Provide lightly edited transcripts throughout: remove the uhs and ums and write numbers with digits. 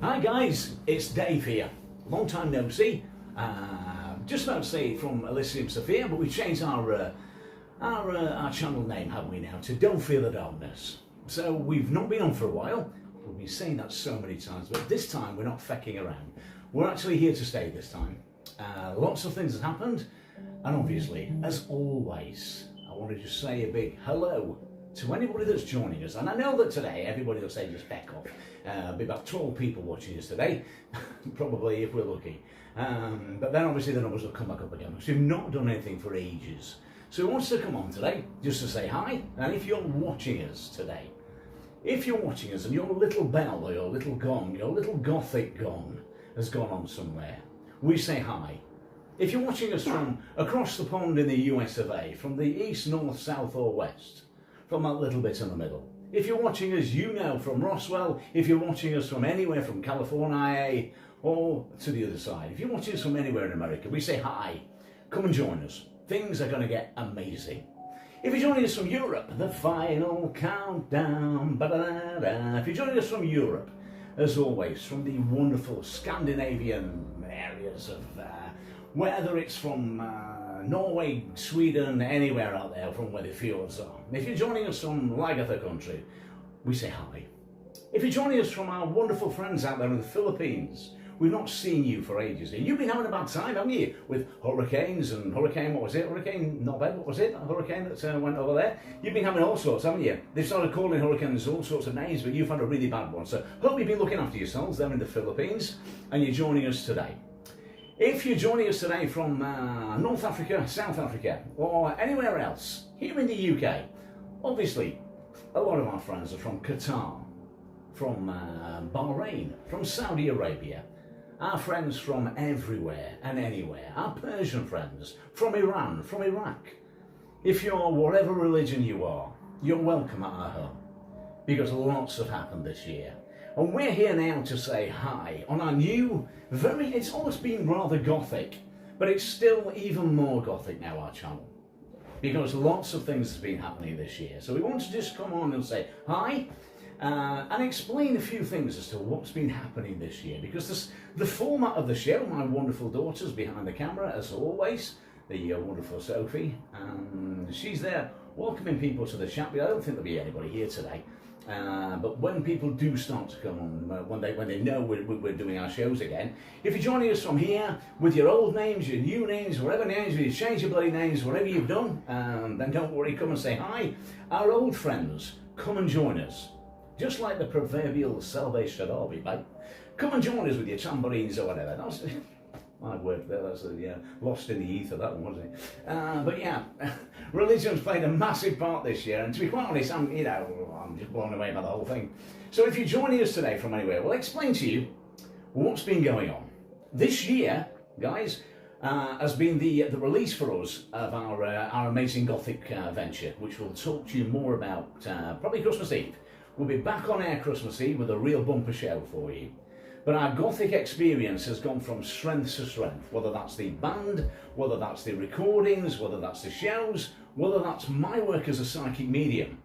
Hi guys, it's Dave here. Long time no see. Just about to say from Elysium Sophia, but we've changed our channel name, haven't we now, to Don't Fear the Darkness. So we've not been on for a while. We've been saying that so many times, but this time we're not fecking around. We're actually here to stay this time. Lots of things have happened, and obviously, as always, I want to just say a big hello to anybody that's joining us. And I know that today everybody will say just feck off. Be about 12 people watching us today, probably if we're lucky. But then obviously the numbers will come back up again because we've not done anything for ages. So who wants to come on today just to say hi? And if you're watching us today, if you're watching us and your little bell or your little gong, your little gothic gong has gone on somewhere, we say hi. If you're watching us from across the pond in the US of A, from the east, north, south or west, from that little bit in the middle. If you're watching us, from Roswell, if you're watching us from anywhere from California or to the other side, if you're watching us from anywhere in America, we say hi. Come and join us. Things are going to get amazing. If you're joining us from Europe, the final countdown. Ba-da-da-da. If you're joining us from Europe, as always, from the wonderful Scandinavian areas of whether it's from Norway, Sweden, anywhere out there from where the fjords are. If you're joining us from Lagatha country, we say hi. If you're joining us from our wonderful friends out there in the Philippines, we've not seen you for ages. You've been having a bad time, haven't you? With hurricanes and Hurricane Nobel, what was it? A hurricane that went over there? You've been having all sorts, haven't you? They've started calling hurricanes all sorts of names, but you've had a really bad one. So hope you've been looking after yourselves there in the Philippines, and you're joining us today. If you're joining us today from North Africa, South Africa, or anywhere else, here in the UK, obviously, a lot of our friends are from Qatar, from Bahrain, from Saudi Arabia, our friends from everywhere and anywhere, our Persian friends, from Iran, from Iraq. If you're whatever religion you are, you're welcome at our home, because lots have happened this year. And we're here now to say hi on our new, it's almost been rather gothic, but it's still even more gothic now, our channel. Because lots of things have been happening this year. So we want to just come on and say hi, and explain a few things as to what's been happening this year. Because the format of the show, my wonderful daughter's behind the camera, as always, the wonderful Sophie, she's there welcoming people to the chat. I don't think there'll be anybody here today. But when people do start to come on, when they know we're doing our shows again, if you're joining us from here with your old names, your new names, whatever names, you change your bloody names, whatever you've done, then don't worry, come and say hi. Our old friends, come and join us. Just like the proverbial Salvation Army, mate. Come and join us with your tambourines or whatever. That's my word there, that's lost in the ether, that one, wasn't it? But yeah, religion's played a massive part this year, and to be quite honest, I'm just blown away by the whole thing. So if you're joining us today from anywhere, we'll explain to you what's been going on. This year, guys, has been the release for us of our amazing Gothic venture, which we'll talk to you more about probably Christmas Eve. We'll be back on air Christmas Eve with a real bumper show for you. But our Gothic experience has gone from strength to strength, whether that's the band, whether that's the recordings, whether that's the shows, whether that's my work as a psychic medium.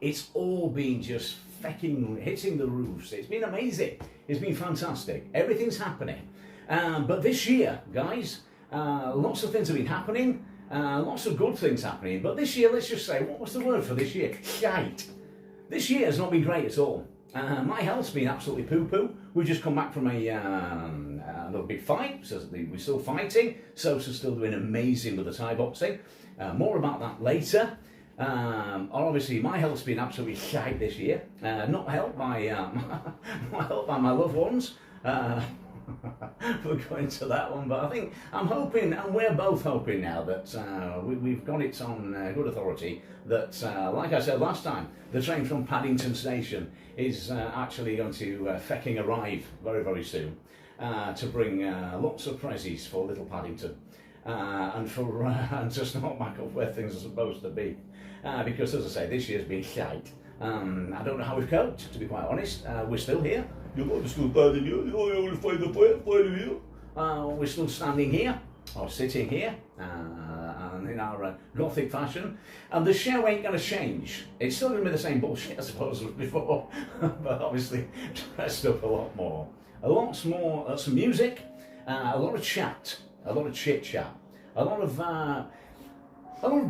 It's all been just hitting the roofs. It's been amazing. It's been fantastic. Everything's happening. But this year, guys, lots of things have been happening, lots of good things happening. But this year, let's just say, what was the word for this year? Shite. This year has not been great at all. My health's been absolutely poo-poo. We've just come back from another big fight, so we're still fighting. Sosa's still doing amazing with the Thai boxing. More about that later. Obviously, my health's been absolutely shite this year. Not helped by my loved ones. We'll go into that one, but I'm hoping, and we're both hoping now that we've got it on good authority that, like I said last time, the train from Paddington Station is actually going to fecking arrive very, very soon to bring lots of prezzies for little Paddington and to start back up where things are supposed to be. Because, as I say, this year's been shite. I don't know how we've coped, to be quite honest. We're still here. We're still standing here. We're still standing here, or sitting here, in our gothic fashion. And the show ain't going to change. It's still going to be the same bullshit, I suppose, as before, but obviously dressed up a lot more. A lot more, some music, a lot of chat, a lot of chit-chat, a lot of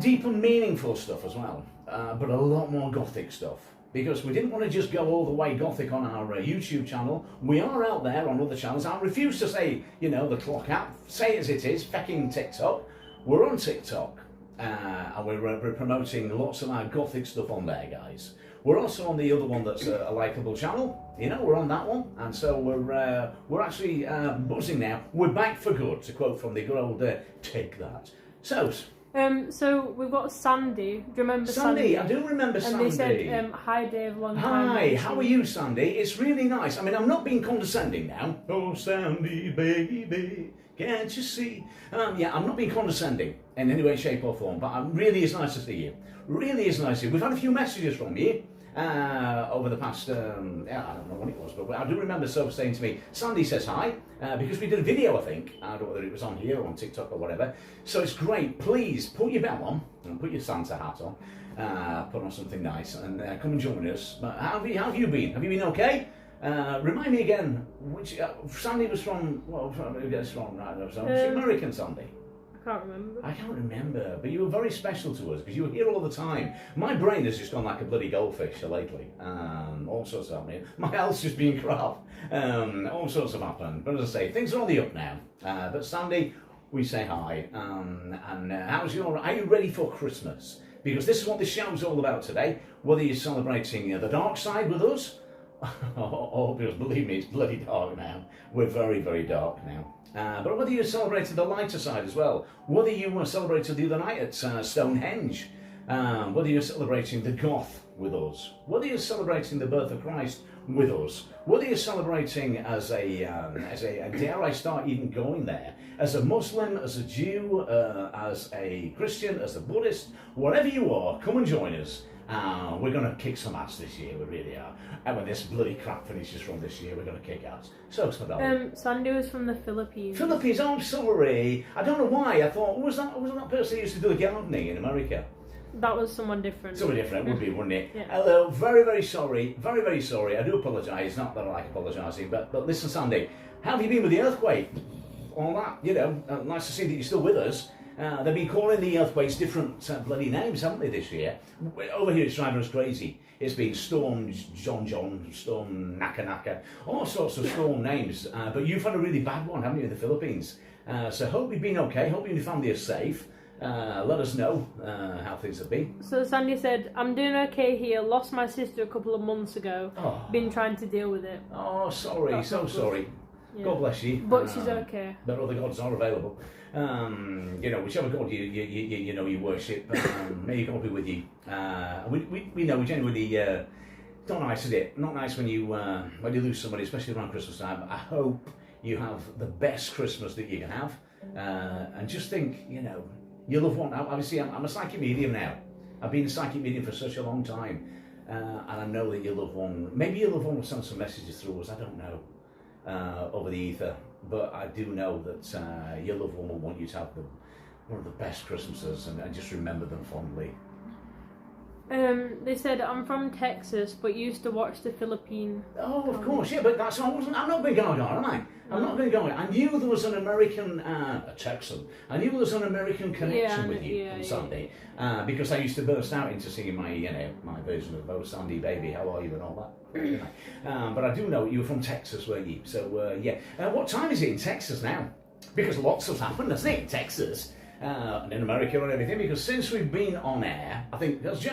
deep and meaningful stuff as well, but a lot more gothic stuff. Because we didn't want to just go all the way gothic on our YouTube channel. We are out there on other channels. I refuse to say, the clock app. Say it as it is, fecking TikTok. We're on TikTok, and we're promoting lots of our gothic stuff on there, guys. We're also on the other one that's a likeable channel. We're on that one, and so we're actually buzzing now. We're back for good, to quote from the good old Take That. So we've got Sandy. Do you remember Sandy? I do remember Sandy. And they said, "Hi Dave, long time." Hi, how are you, Sandy? It's really nice. I mean, I'm not being condescending now. Oh, Sandy, baby, can't you see? I'm not being condescending in any way, shape, or form. But it really is nice to see you. Really is nice to see you. We've had a few messages from you. Over the past, I don't know when it was, but I do remember Sophie saying to me, Sandy says hi, because we did a video, I think. I don't know whether it was on here or on TikTok or whatever. So it's great. Please put your bell on and put your Santa hat on, put on something nice, and come and join us. But how have you been? Have you been okay? Remind me again, which Sandy was from, American Sandy. I can't remember, but you were very special to us because you were here all the time. My brain has just gone like a bloody goldfish lately. All sorts of happening. My health's just been crap. All sorts of happened. But as I say, things are on the up now. But Sandy, we say hi. Are you ready for Christmas? Because this is what this show's all about today. Whether you're celebrating the dark side with us, because believe me, it's bloody dark now. We're very, very dark now. But whether you celebrated the lighter side as well, whether you celebrated the other night at Stonehenge, whether you're celebrating the goth with us, whether you're celebrating the birth of Christ with us, whether you're celebrating as a dare I start even going there, as a Muslim, as a Jew, as a Christian, as a Buddhist, whatever you are, come and join us. We're going to kick some ass this year, we really are. And when this bloody crap finishes from this year, we're going to kick ass. So, Sandy was from the Philippines. Philippines, I'm sorry. I don't know why. I thought, was that person who used to do the gardening in America? That was someone different. Someone different, would be, wouldn't it? Yeah. Hello, very, very sorry. Very, very sorry. I do apologise. Not that I like apologising, but listen, Sandy, how have you been with the earthquake? All that, nice to see that you're still with us. They've been calling the earthquakes different bloody names, haven't they, this year? Over here it's driving us crazy. It's been Storm John, Storm Naka, all sorts of storm names. But you've had a really bad one, haven't you, in the Philippines? So hope you've been okay, hope you and your family are safe. Let us know how things have been. So Sandy said, I'm doing okay here, lost my sister a couple of months ago, been trying to deal with it. Oh, sorry, That's so sorry. Yeah. God bless you. But she's okay. But other gods are available. Whichever god you worship, may God be with you. We know we genuinely it's not nice, is it? Not nice when you lose somebody, especially around Christmas time. I hope you have the best Christmas that you can have, and just think, your loved one. Obviously, I'm a psychic medium now. I've been a psychic medium for such a long time, and I know that your loved one, maybe your loved one will send some messages through us. I don't know. Over the ether, but I do know that your loved one will want you to have one of the best Christmases and just remember them fondly. They said, I'm from Texas, but used to watch the Philippine. Oh, of course, yeah, but I'm not being Gaga, am I? I'm not being Gaga. I knew there was an American, a Texan. I knew there was an American connection with you on Sunday, because I used to burst out into singing my version of "Oh Sandy Baby, How Are You" and all that. But I do know you were from Texas, weren't you? So yeah. What time is it in Texas now? Because lots has happened, hasn't it, in Texas? And in America and everything, because since we've been on air, I think, has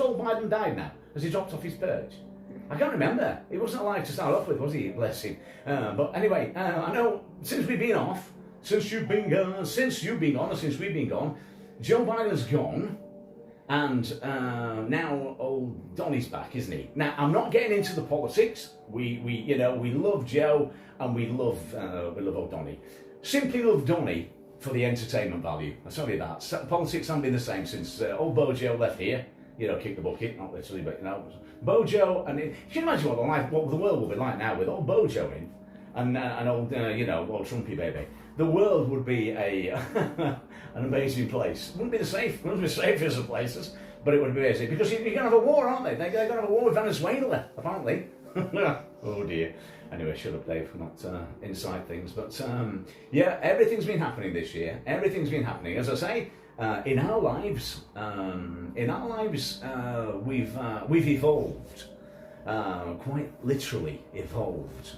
old Biden died now? Has he dropped off his perch? I can't remember. He wasn't alive to start off with, was he? Bless him. But anyway, I know since we've been off, since you've been gone, or since we've been gone, Joe Biden's gone, and now old Donny's back, isn't he? Now, I'm not getting into the politics. We love Joe, and we love old Donny. Simply love Donny for the entertainment value. I tell you that. Politics haven't been the same since old Bojo left here. Kicked the bucket, not literally, but Bojo, and can you imagine what the world will be like now with old Bojo in, and old, old Trumpy baby. the world would be an amazing place. Wouldn't be the safest of places, but it would be amazing because you're going to have a war, aren't they? They're going to have a war with Venezuela, apparently. Oh dear. Anyway, shut up, Dave. We're not inside things, but yeah, everything's been happening this year. Everything's been happening, as I say, in our lives. We've evolved, quite literally evolved.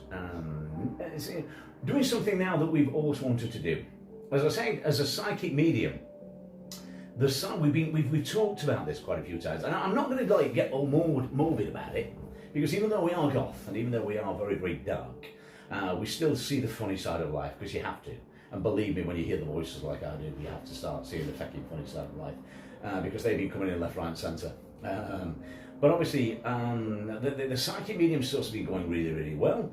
Doing something now that we've always wanted to do. As I say, as a psychic medium, we've talked about this quite a few times, and I'm not going to get all morbid about it. Because even though we are goth, and even though we are very, very dark, we still see the funny side of life, because you have to. And believe me, when you hear the voices like I do, you have to start seeing the fucking funny side of life, because they've been coming in left, right and centre. But obviously, the psychic medium stuff's been going really, really well.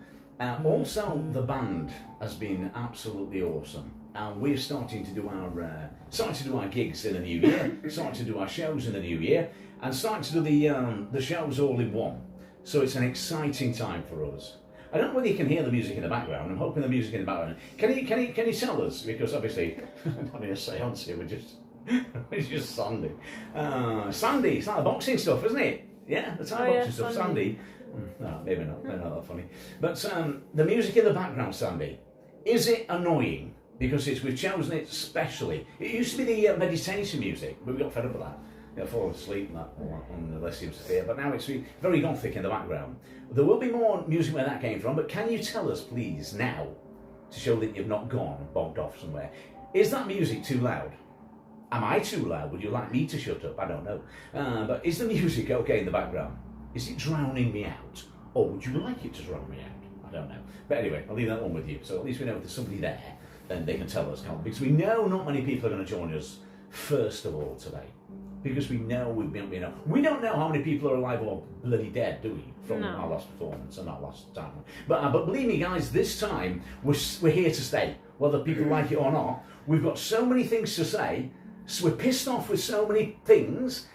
Also, the band has been absolutely awesome. And we're starting to do our gigs in the new year, starting to do our shows in the new year, and starting to do the shows all in one. So it's an exciting time for us. I don't know whether you can hear the music in the background. I'm hoping the music in the background. Can you tell us? Because obviously, I'm not in a seance here. We're just Sandy. Sandy, it's like the boxing stuff, isn't it? Yeah, the Thai boxing stuff. Sandy. No, maybe not. They're not that funny. But the music in the background, Sandy, is it annoying? Because we've chosen it specially. It used to be the meditation music, but we got fed up with that. Fall asleep on the Elysium Sphere, but now it's very gothic in the background. There will be more music where that came from, but can you tell us, please, now, to show that you've not gone and bogged off somewhere, is that music too loud? Am I too loud? Would you like me to shut up? I don't know. But is the music okay in the background? Is it drowning me out? Or would you like it to drown me out? I don't know. But anyway, I'll leave that one with you. So at least we know if there's somebody there, then they can tell us, can't we? Because we know not many people are going to join us, first of all, today. Because we don't know how many people are alive or bloody dead, do we? From our last performance and our last time. But believe me, guys, this time we're here to stay, whether people like it or not. We've got so many things to say. So we're pissed off with so many things,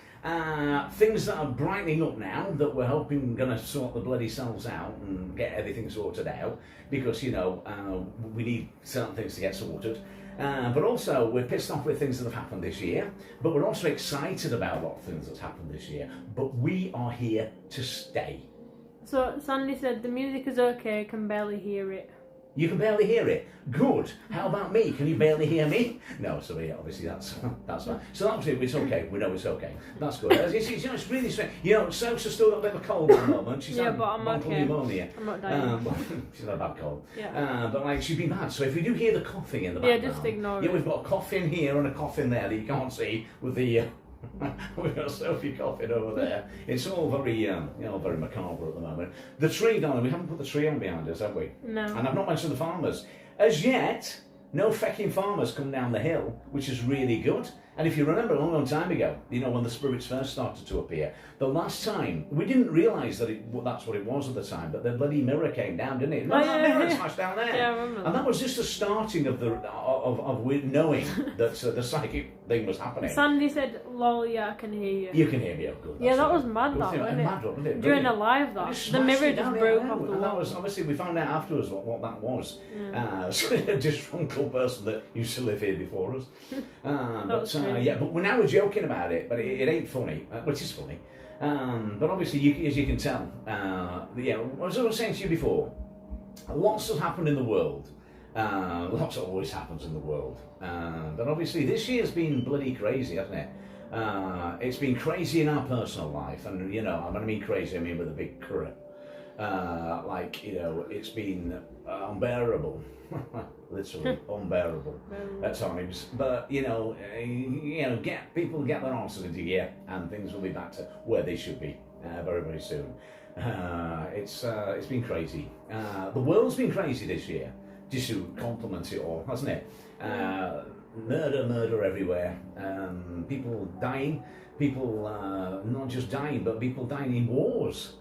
things that are brightening up now that we're hoping going to sort the bloody selves out and get everything sorted out. Because we need certain things to get sorted. But also, we're pissed off with things that have happened this year, but we're also excited about a lot of things that's happened this year. But we are here to stay. So, Sandy said the music is okay, can barely hear it. You can barely hear it. Good. How about me? Can you barely hear me? No, so yeah, obviously that's fine. So obviously it's okay. We know it's okay. That's good. It's really strange. Sosa's still got a bit of a cold at the moment. She's had but I'm okay. pneumonia. I'm not dying. She's had a bad cold. Yeah. But she's been bad. So if we do hear the coughing in the background, just ignore it. Yeah, we've got a cough in here and a cough in there that you can't see with the. We've got Sophie coughing over there. It's all very, very macabre at the moment. The tree, darling, we haven't put the tree on behind us, have we? No. And I've not mentioned the farmers. As yet, no fecking farmers come down the hill, which is really good. And if you remember a long, long time ago, when the spirits first started to appear, the last time, we didn't realise that that's what it was at the time, but the bloody mirror came down, didn't it? Remember that mirror smashed down there? Yeah, I remember. And that was just the starting of knowing that the psychic thing was happening. Sandy said, lol, yeah, I can hear you. You can hear me, oh good. Yeah, that was mad, that, wasn't it? During a live, that. The mirror just broke off the wall. That was, obviously, we found out afterwards what that was. So a disgruntled person that used to live here before us. But now we're joking about it, but it ain't funny, which is funny. But obviously, as you can tell, as I was saying to you before, lots has happened in the world. Lots always happens in the world. But obviously, this year's been bloody crazy, hasn't it? It's been crazy in our personal life, and when I mean crazy, I mean with a big current. It's been unbearable, literally unbearable at times. But people get their answers into gear, and things will be back to where they should be very, very soon. It's been crazy. The world's been crazy this year, just to complement it all, hasn't it? Murder everywhere. People dying. People not just dying, but people dying in wars.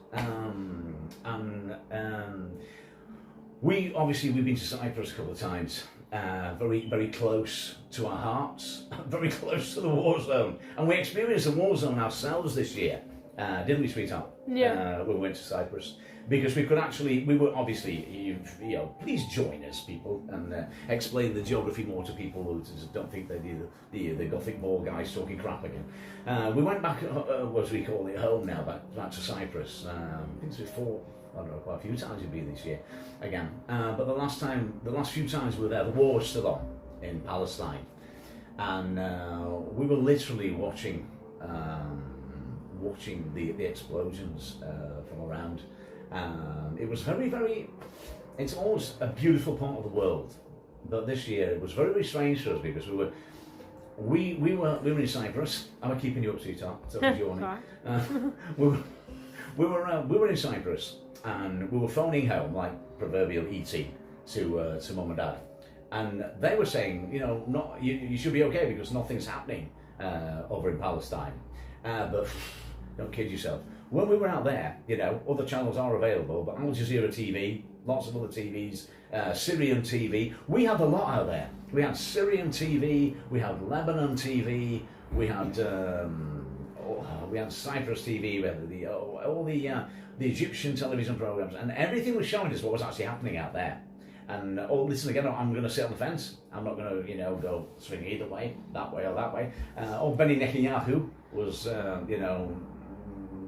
We've been to Cyprus a couple of times, very, very close to our hearts, very close to the war zone, and we experienced the war zone ourselves this year. Didn't we, sweetheart? Yeah. We went to Cyprus because we were obviously, please join us, people, and explain the geography more to people who just don't think they're the Gothic War guys talking crap again. We went back, what we call it, home now, back to Cyprus. I think it's quite a few times we've been this year again. But the last few times we were there, the war was still on in Palestine, and we were literally watching the explosions from around. It was very, very. It's always a beautiful part of the world, but this year it was very, very strange for us because we were in Cyprus. I'm keeping you up, sweetheart. So we were in Cyprus, and we were phoning home like proverbial ET to mum and dad, and they were saying, you should be okay because nothing's happening over in Palestine, but don't kid yourself. When we were out there, other channels are available, but Al Jazeera TV, lots of other TVs, Syrian TV. We had a lot out there. We had Syrian TV, we had Lebanon TV, we had Cyprus TV, we had all the Egyptian television programs, and everything was showing us what was actually happening out there. And listen again, I'm going to sit on the fence. I'm not going to, go swing either way, that way or that way. Benny Netanyahu was,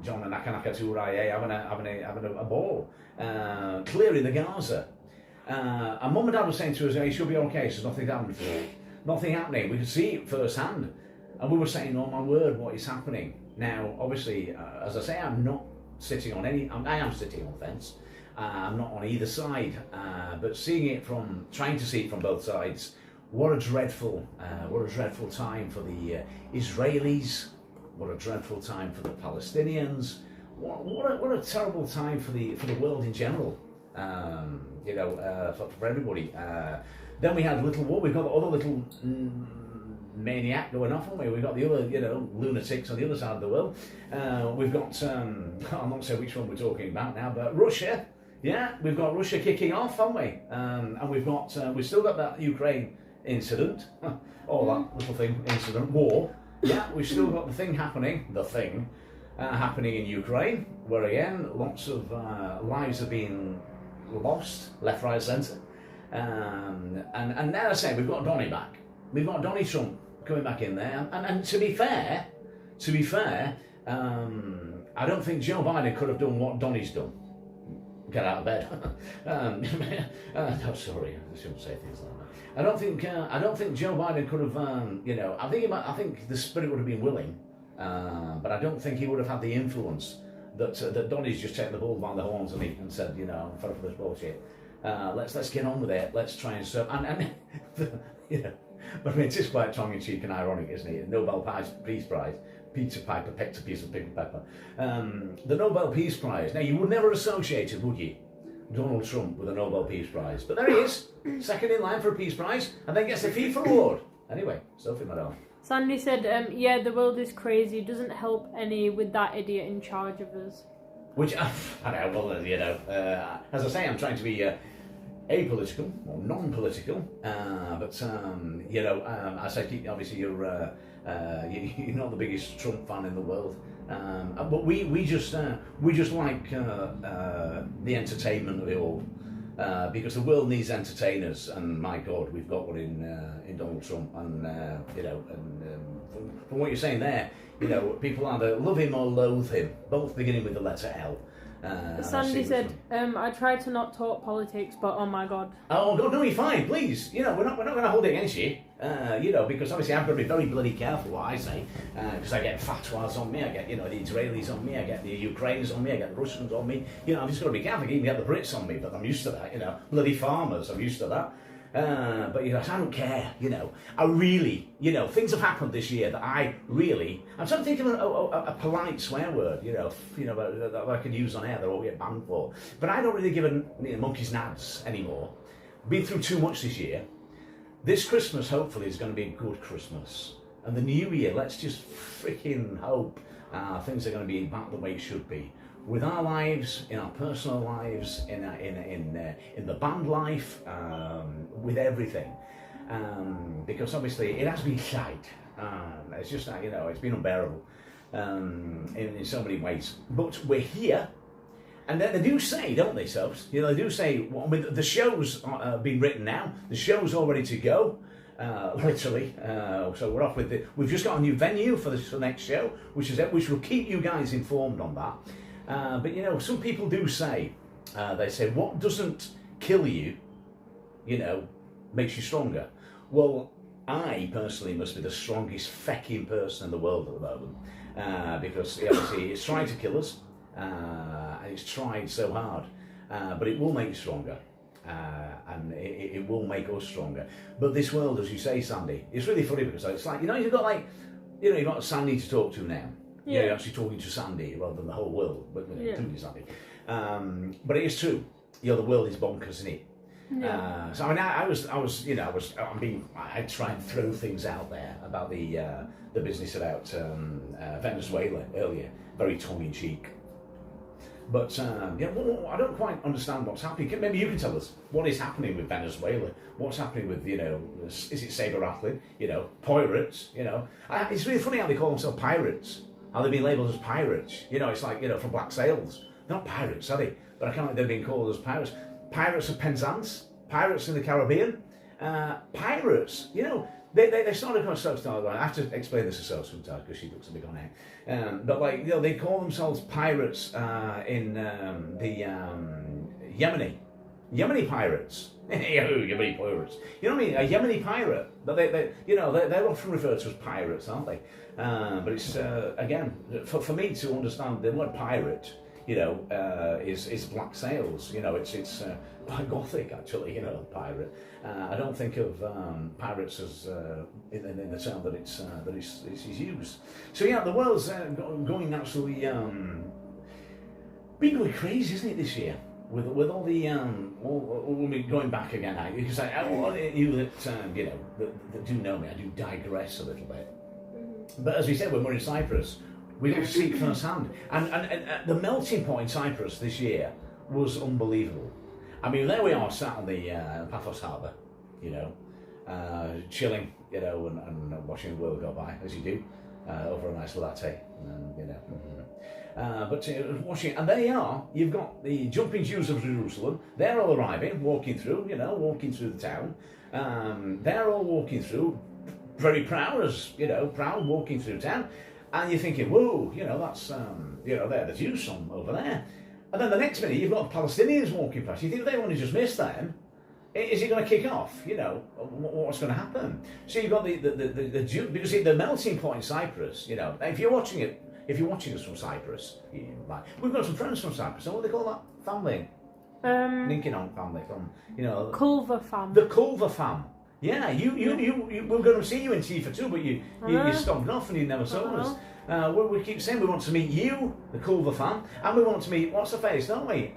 John Nakanaka Turaye having a ball, clearing the Gaza. And mum and dad were saying to us, "Hey, she'll be okay, so nothing happened." Nothing happening. We could see it firsthand. And we were saying, "Oh my word, what is happening?" Now, obviously, as I say, I'm not sitting on I am sitting on the fence. I'm not on either side, but trying to see it from both sides, what a dreadful time for the Israelis. What a dreadful time for the Palestinians. What a terrible time for the world in general. For everybody. Then we had a little war. We've got the other little maniac going off, haven't we? We've got the other, lunatics on the other side of the world. We've got, I'm not sure which one we're talking about now, but Russia. Yeah, we've got Russia kicking off, haven't we? And we've still got that Ukraine incident, or that little thing, war. Yeah, we've still got the thing happening in Ukraine, where again, lots of lives are being lost, left, right, centre. And now I say, we've got Donny back. We've got Donny Trump coming back in there. And to be fair, I don't think Joe Biden could have done what Donny's done. Get out of bed. No, sorry, I shouldn't say things like that. I don't think Joe Biden could have. I think the spirit would have been willing, but I don't think he would have had the influence that Donny's just taken the bull by the horns and said, I'm fed up with this bullshit. Let's get on with it. Let's try and serve. And but it is quite tongue in cheek and ironic, isn't it? Nobel Peace Prize. Peter Piper picked a piece of pickled pepper. The Nobel Peace Prize. Now, you would never associate it, would you? Donald Trump with a Nobel Peace Prize. But there he is, second in line for a Peace Prize, and then gets a FIFA award. Anyway, Sophie, my darling. Sandy said, the world is crazy. It doesn't help any with that idiot in charge of us. Which, I know, well, as I say, I'm trying to be apolitical, or non-political, but, I say, obviously, you're not the biggest Trump fan in the world, but we just like the entertainment of it all, because the world needs entertainers, and my God, we've got one in Donald Trump, and from what you're saying there, people either love him or loathe him, both beginning with the letter L. Sandy said, I try to not talk politics, but oh my God. Oh God, no, you're fine, please. We're not going to hold it against you. Because obviously I've got to be very bloody careful what I say, because I get fatwas on me, I get, the Israelis on me, I get the Ukrainians on me, I get the Russians on me. I've just got to be careful. I can even get the Brits on me, but I'm used to that. Bloody farmers, I'm used to that. But I don't care. I really, things have happened this year that I'm trying to think of a polite swear word, that I can use on air that I won't get banned for. But I don't really give a monkey's nads anymore. Been through too much this year. This Christmas, hopefully, is going to be a good Christmas. And the new year, let's just freaking hope things are going to be back the way it should be. With our lives, in our personal lives, in the band life, with everything. Because obviously, it has been shite. It's just that, it's been unbearable. in so many ways. But we're here. And they do say, don't they, Soaps? They do say, well, I mean, the show's been written now. The show's all ready to go, literally. So we're off with it. We've just got a new venue for the next show, which will keep you guys informed on that. But, some people do say, they say, what doesn't kill you, makes you stronger. Well, I personally must be the strongest fecking person in the world at the moment. Because, obviously, it's trying to kill us. And it's tried so hard, but it will make you stronger, and it will make us stronger. But this world, as you say, Sandy, it's really funny because it's like you've got Sandy to talk to now. Yeah. You're actually talking to Sandy rather than the whole world, but including Sandy. But it is true. The world is bonkers, isn't it? Yeah. So I mean, I try and throw things out there about the business about Venezuela earlier, very tongue in cheek. But I don't quite understand what's happening. Maybe you can tell us what is happening with Venezuela. What's happening with is it saber rattling? Pirates. It's really funny how they call themselves pirates. How they've been labelled as pirates. It's like from Black Sails. They're not pirates, are they? But I can't think they've been called as pirates. Pirates of Penzance. Pirates in the Caribbean. Pirates. They started kind of I have to explain this to Soap sometimes because she looks a bit on it. But they call themselves pirates in the Yemeni pirates. Yemeni pirates. You know what I mean? A Yemeni pirate. But they're often referred to as pirates, aren't they? But it's again for me to understand the word pirate. Is Black Sails. It's quite gothic actually. Pirate. I don't think of pirates as in the term that it's used. So the world's going absolutely been going crazy, isn't it, this year? With all the we'll be going back again now because you that do know me, I do digress a little bit. But as we said, when we're in Cyprus, we got to see it firsthand. And the melting point in Cyprus this year was unbelievable. I mean, there we are, sat on the Paphos Harbour, chilling, and watching the world go by, as you do, over a nice latte, but watching, and there you are, you've got the jumping Jews of Jerusalem, they're all arriving, walking through the town, they're all walking through, very proud, walking through town, and you're thinking, whoa, that's, they're the Jews from over there. And then the next minute, you've got Palestinians walking past. You think they want to just miss them? Is it going to kick off? What's going to happen? So you've got the Jew, because the melting point in Cyprus. If you're watching us from Cyprus, we've got some friends from Cyprus. What do they call that family? Ninkinon family from Culver fam. The Culver fam. Yeah, you we're going to see you in Tifa too, but you stomped off and you never saw us. We keep saying we want to meet you, the Culver fan, and we want to meet what's the face, don't we?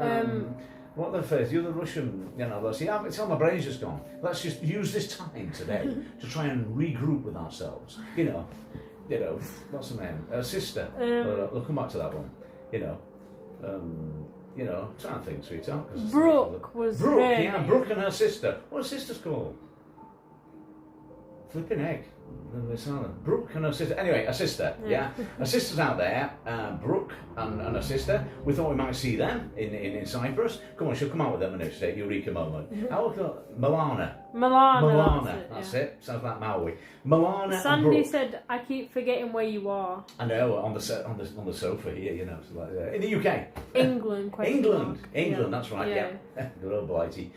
What the face? You're the Russian, it's on my brain's just gone. Let's just use this time today to try and regroup with ourselves. What's her name? Sister. We'll come back to that one. Trying to think, sweetheart. Brooke was Brooke, there. yeah, Brooke and her sister. What are sisters called? Flipping egg. Brooke and her sister. Anyway, a sister, yeah. Her sister's out there, Brooke and her sister. We thought we might see them in Cyprus. Come on, she'll come out with them in a Eureka moment. How would Milana? That's it. Sounds like Maui. Milana. Sandy and Brooke. said, "I keep forgetting where you are." I know, on the sofa here, so in the UK. England. England. Yeah. That's right. Yeah. Good old blighty.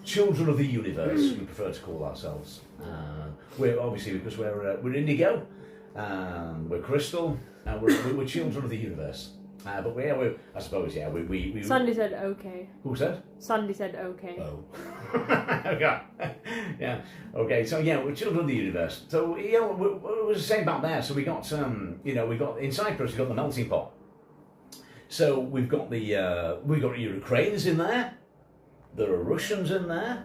Children of the universe, we prefer to call ourselves. We're obviously because we're indigo, we're crystal, and we're children of the universe. But we're I suppose we. Sandy said okay. Who said? Sandy said okay. Oh. Okay. Yeah. Okay. So we're children of the universe. So we was the same back there. So we got we got in Cyprus. We got the melting pot. So we've got Ukrainians in there. There are Russians in there,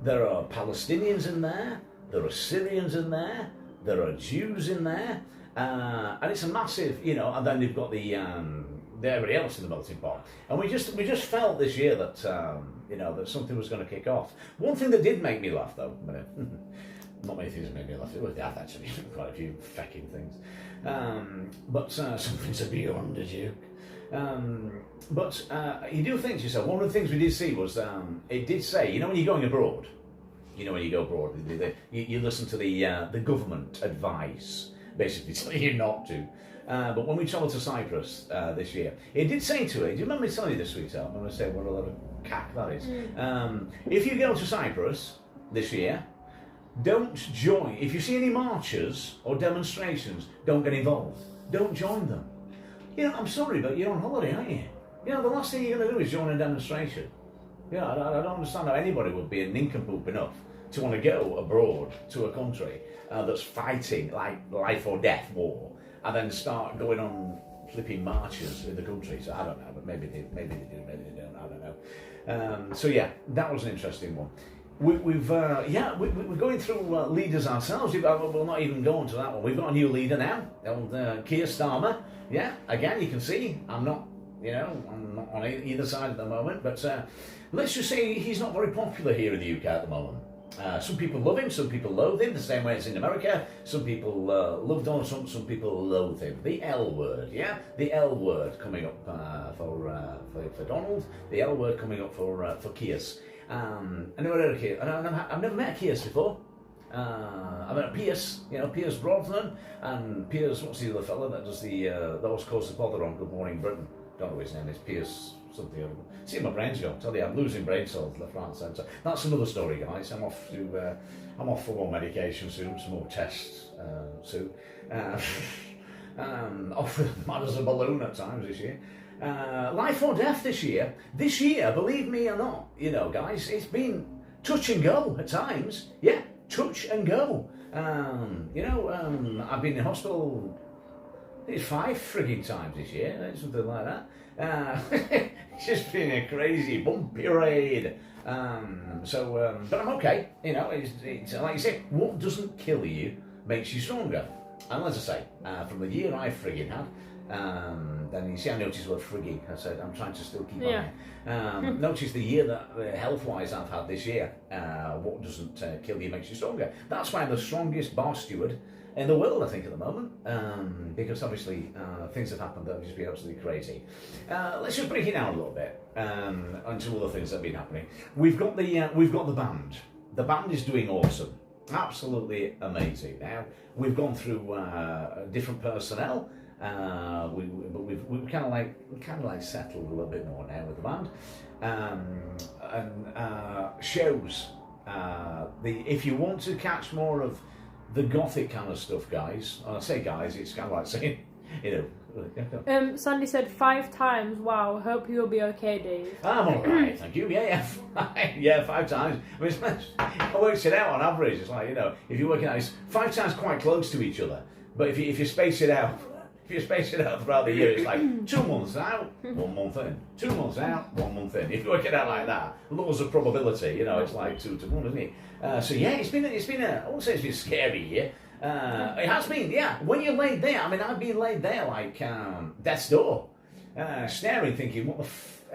there are Palestinians in there, there are Syrians in there, there are Jews in there, and it's a massive, and then they've got everybody else in the melting pot. And we just felt this year that, that something was going to kick off. One thing that did make me laugh though, not many things made me laugh, it was that actually, quite a few fecking things. But something to be on the Duke. But you do think to yourself, one of the things we did see was, it did say, when you're going abroad, when you go abroad, you listen to the government advice, basically telling you not to. But when we travelled to Cyprus this year, it did say to it, do you remember me telling you this, sweetheart? I'm going to say what a lot of cack that is. If you go to Cyprus this year, don't join. If you see any marches or demonstrations, don't get involved. Don't join them. I'm sorry, but you're on holiday, aren't you? The last thing you're going to do is join a demonstration. I don't understand how anybody would be a nincompoop enough to want to go abroad to a country that's fighting like life or death war, and then start going on flipping marches in the country. So I don't know, but maybe they do, maybe they don't. I don't know. So yeah, that was an interesting one. We're going through leaders ourselves. We'll not even go into that one. We've got a new leader now, old Keir Starmer. Yeah, again, you can see I'm not on either side at the moment, but let's just say he's not very popular here in the UK at the moment. Some people love him, some people loathe him, the same way as in America. Some people love Donald Trump, some people loathe him. The L word, yeah? The L word coming up for Donald, the L word coming up for Keir's. I've never met a Keir's before. I met a Pierce, Pierce Brosnan, and Piers, what's the other fella that does the Horse Course of Bother on Good Morning Britain? Don't know what his name is, Pierce something. See, my brain's gone. Tell you, I'm losing brain cells left, right, and centre. That's another story, guys. I'm off for more medication soon, some more tests soon. Off with mad as a balloon at times this year. Life or death this year. This year, believe me or not, guys, it's been touch and go at times. Yeah, touch and go. I've been in hospital. It's 5 frigging times this year, something like that. It's just been a crazy bumpy ride. But I'm okay. It's like you say, what doesn't kill you makes you stronger. And as I say, from the year I frigging had, then you see I noticed the word frigging. I said I'm trying to still keep on there. Notice the year that health-wise I've had this year. What doesn't kill you makes you stronger. That's why I'm the strongest bar steward in the world, I think, at the moment, because obviously things have happened that have just been absolutely crazy. Let's just break it down a little bit onto other things that have been happening. We've got the band. The band is doing awesome, absolutely amazing. Now we've gone through different personnel, but we've kind of like settled a little bit more now with the band, and shows. If you want to catch more of the gothic kind of stuff, guys. And I say guys, it's kind of like saying, Sandy said 5 times. Wow, hope you'll be okay, Dave. I'm alright, thank you. Yeah, 5 times. I mean, I worked it out on average. It's like, if you're working out, it's 5 times quite close to each other. But if you space it out, throughout the year, it's like 2 months out, 1 month in. 2 months out, 1 month in. If you work it out like that, laws of probability, it's like 2 to 1, isn't it? So yeah, it's been I won't say it's been a scary year. It has been, yeah. When you're laid there, I mean, I've been laid there like death's door, staring, thinking, what the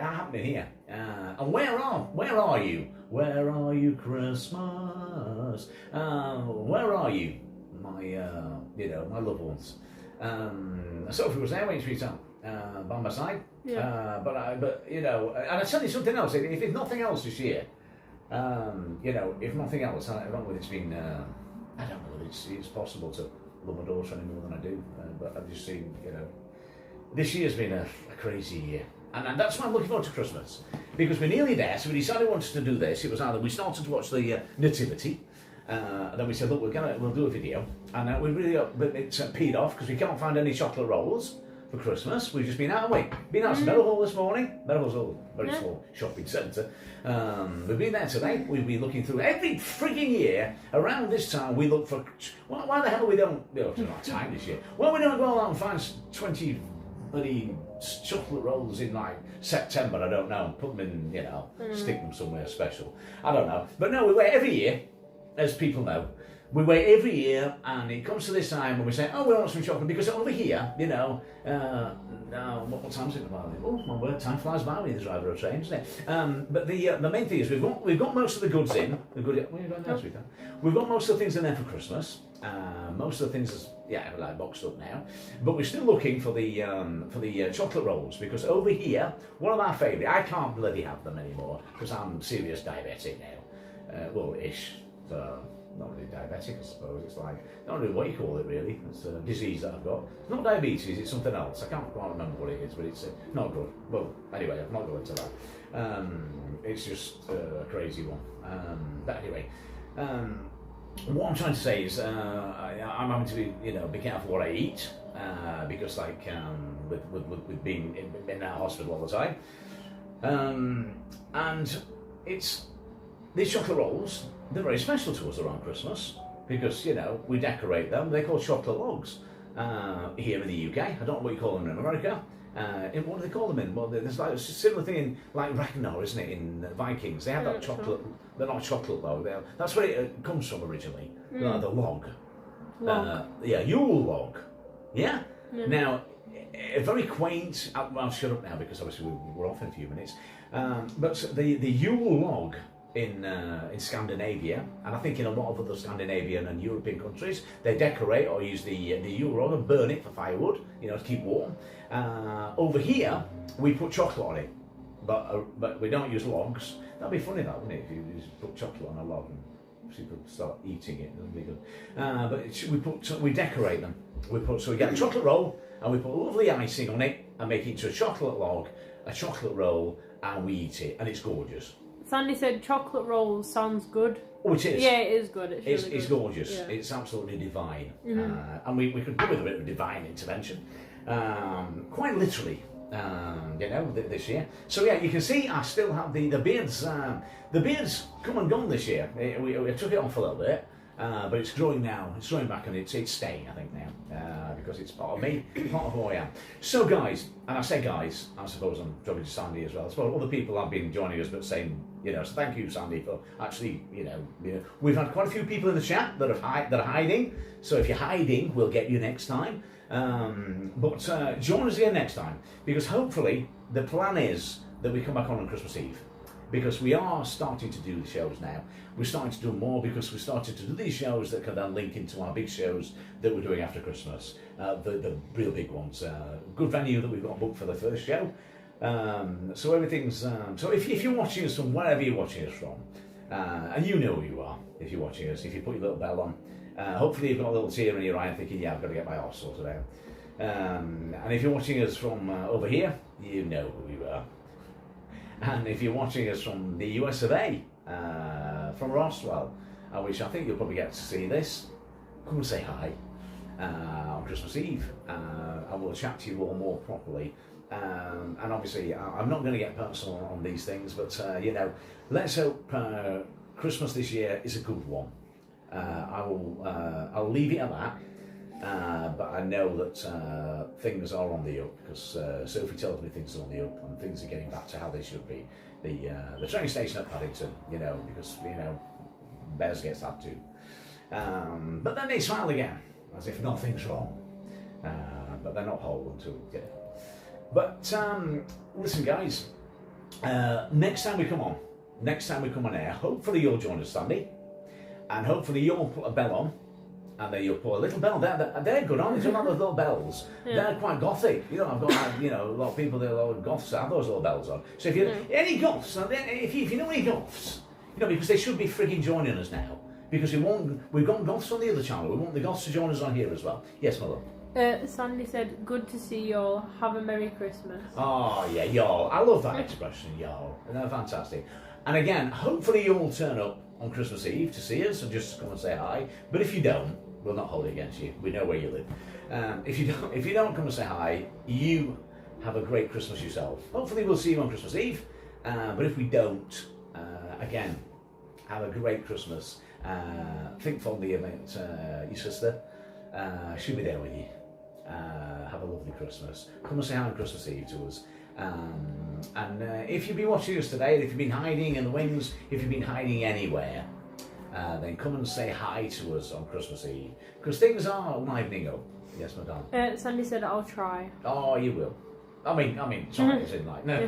happening here? And where are you? Where are you, Christmas? Where are you, my loved ones? Sophie was there waiting for you by my side. Yeah. But and I tell you something else. If nothing else this year, if nothing else, I don't know whether it's been. I don't know whether it's possible to love my daughter any more than I do. But I've just seen, this year's been a crazy year, and that's why I'm looking forward to Christmas, because we're nearly there. So we decided we wanted to do this. It was either we started to watch the Nativity. Then we said, look, we'll do a video, and we really it's peed off because we can't find any chocolate rolls for Christmas. We've just been out, haven't we? Been out to Meadowhall this morning. Meadowhall's a very small shopping centre. We've been there today. We've been looking through every frigging year. Around this time, we look for. Why the hell we don't? It's not time this year. Well, we don't go out and find 20 bloody chocolate rolls in like September. I don't know. And put them in, stick them somewhere special. I don't know. But no, we wait every year. As people know, we wait every year, and it comes to this time when we say, "Oh, we want some chocolate," because over here, you know, now what time is it? Oh my word, time flies by when you're the driver of a train, isn't it? But the main thing is we've got most of the goods in. We've got most of the things in there for Christmas. Most of the things is like boxed up now, but we're still looking for the chocolate rolls, because over here, one of our favourite. I can't bloody have them anymore because I'm serious diabetic now. Well, ish. So, not really diabetic, I suppose. It's like, not really what you call it really. It's a disease that I've got. It's not diabetes, it's something else. I can't quite remember what it is, but it's not good. Well, anyway, I'm not going into that. It's just a crazy one. But anyway, what I'm trying to say is I'm having to be careful what I eat, because like with being in our hospital all the time. And it's these chocolate rolls, they're very special to us around Christmas, because, you know, we decorate them. They're called chocolate logs here in the UK. I don't know what you call them in America. What do they call them in? Well, there's like a similar thing in like Ragnar, isn't it, in Vikings? They have that chocolate. They're not chocolate though. That's where it comes from originally. The log. Yule log. Yeah? Now, very quaint. I'll shut up now because obviously we're off in a few minutes. But the Yule log in Scandinavia, and I think in a lot of other Scandinavian and European countries, they decorate or use the Yule log and burn it for firewood, you know, to keep warm. Over here, we put chocolate on it, but we don't use logs. That'd be funny, that, wouldn't it? If you just put chocolate on a log and people start eating it, that'd be good. But we decorate them. So we get a chocolate roll and we put lovely icing on it and make it into a chocolate log, a chocolate roll, and we eat it, and it's gorgeous. Sandy said chocolate rolls sounds good. Oh, it is. Yeah, it is good. It's It's gorgeous. Yeah. It's absolutely divine. And we could do with a bit of divine intervention. Quite literally, this year. So yeah, you can see I still have the beards. The beards come and gone this year. We took it off a little bit, but it's growing now. It's growing back, and it's staying, I think, now, because it's part of me, part of who I am. So guys, and I say guys, I suppose I'm talking to Sandy as well. I suppose other people have been joining us, but saying, so thank you, Sandy, for actually, we've had quite a few people in the chat that are hiding. So if you're hiding, we'll get you next time. But join us again next time, because hopefully the plan is that we come back on Christmas Eve, because we are starting to do the shows now. We're starting to do more because we started to do these shows that can then link into our big shows that we're doing after Christmas, the real big ones. Good venue that we've got booked for the first show. So everything's so if you're watching us from wherever you're watching us from, and you know who you are if you're watching us, if you put your little bell on. Hopefully you've got a little tear in your eye and thinking, I've got to get my arse sorted out. And if you're watching us from over here, you know who you are. And if you're watching us from the US of A, from Roswell, which I think you'll probably get to see this, come and say hi on Christmas Eve. I will chat to you all more properly. And obviously, I'm not going to get personal on these things, but let's hope Christmas this year is a good one. I'll leave it at that, but I know that things are on the up, because Sophie tells me things are on the up and things are getting back to how they should be. The train station at Paddington, because Bez gets that too. But then they smile again, as if nothing's wrong. But they're not whole until But listen, guys. Next time we come on air, hopefully you'll join us, Sandy. And hopefully you'll put a bell on, and then you'll put a little bell. They're good, aren't they? Those little bells. Yeah. They're quite gothic. I've got a lot of people that are goths have those little bells on. So if you any goths, if you know any goths, because they should be frigging joining us now, because we've got goths on the other channel. We want the goths to join us on here as well. Yes, my love. Sandy said, "Good to see y'all. Have a Merry Christmas." Oh yeah, y'all. I love that expression, y'all. They're fantastic. And again, hopefully you'll turn up on Christmas Eve to see us and just come and say hi. But if you don't, we'll not hold it against you. We know where you live. If you don't come and say hi, you have a great Christmas yourself. Hopefully we'll see you on Christmas Eve. But if we don't, again, have a great Christmas. Think fondly about your sister. She'll be there with you. Have a lovely Christmas. Come and say hi on Christmas Eve to us. And if you've been watching us today, if you've been hiding in the wings, if you've been hiding anywhere, then come and say hi to us on Christmas Eve. Because things are livening up. Yes, madame. Sandy said I'll try. Oh, you will. I mean, try as in like no.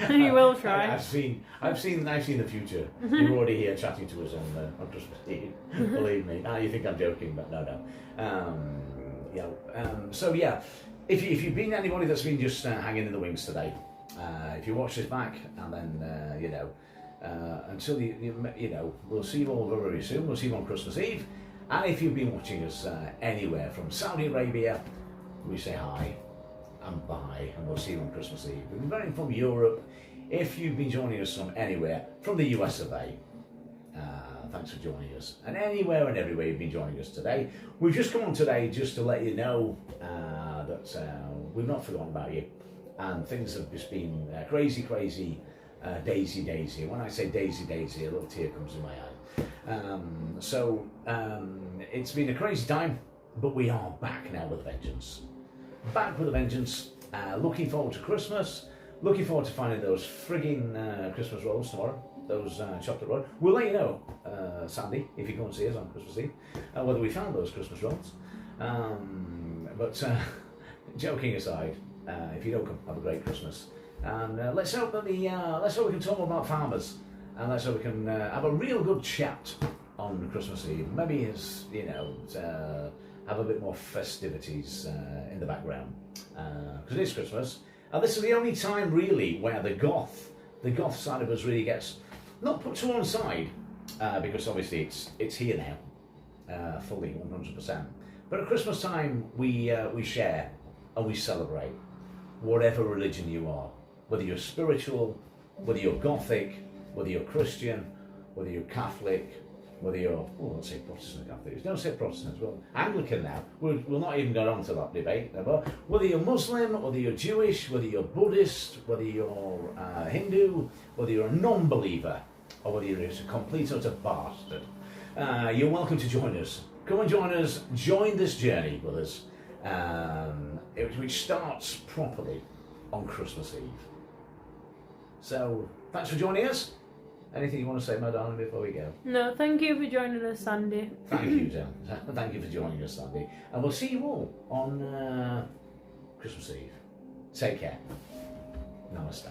You will try. I've seen the future. You're already here chatting to us on Christmas Eve. Believe me. You think I'm joking, but no. So yeah, if you've been anybody that's been just hanging in the wings today, if you watch this back and then until we'll see you all very, very soon. We'll see you on Christmas Eve. And if you've been watching us anywhere from Saudi Arabia, we say hi and bye, and we'll see you on Christmas Eve. We've been running from Europe. If you've been joining us from anywhere, from the US of A, thanks for joining us. And anywhere and everywhere you've been joining us today. We've just come on today just to let you know that we've not forgotten about you. And things have just been crazy, daisy. When I say daisy, a little tear comes in my eye. It's been a crazy time, but we are back now with a vengeance. Looking forward to Christmas. Looking forward to finding those frigging Christmas rolls tomorrow. Those chocolate rolls. We'll let you know, Sandy, if you come and see us on Christmas Eve, whether we found those Christmas rolls. But joking aside, if you don't come, have a great Christmas. And let's hope that we can talk more about farmers, and let's hope we can have a real good chat on Christmas Eve. Maybe have a bit more festivities in the background, because it is Christmas, and this is the only time really where the goth side of us really gets not put to one side, because obviously it's here now, fully 100%. But at Christmas time we share and we celebrate, whatever religion you are. Whether you're spiritual, whether you're Gothic, whether you're Christian, whether you're Catholic, whether you're, let's say Protestant Catholics, don't say Protestants, well, Anglican now, we'll not even go on to that debate, but whether you're Muslim, whether you're Jewish, whether you're Buddhist, whether you're Hindu, whether you're a non-believer, or whether you're just a complete utter bastard, you're welcome to join us. Come and join us, join this journey with us, which starts properly on Christmas Eve. So, thanks for joining us. Anything you want to say, my darling, before we go? No, thank you for joining us, Sandy. Thank you, Dan. Thank you for joining us, Sandy. And we'll see you all on Christmas Eve. Take care. Namaste.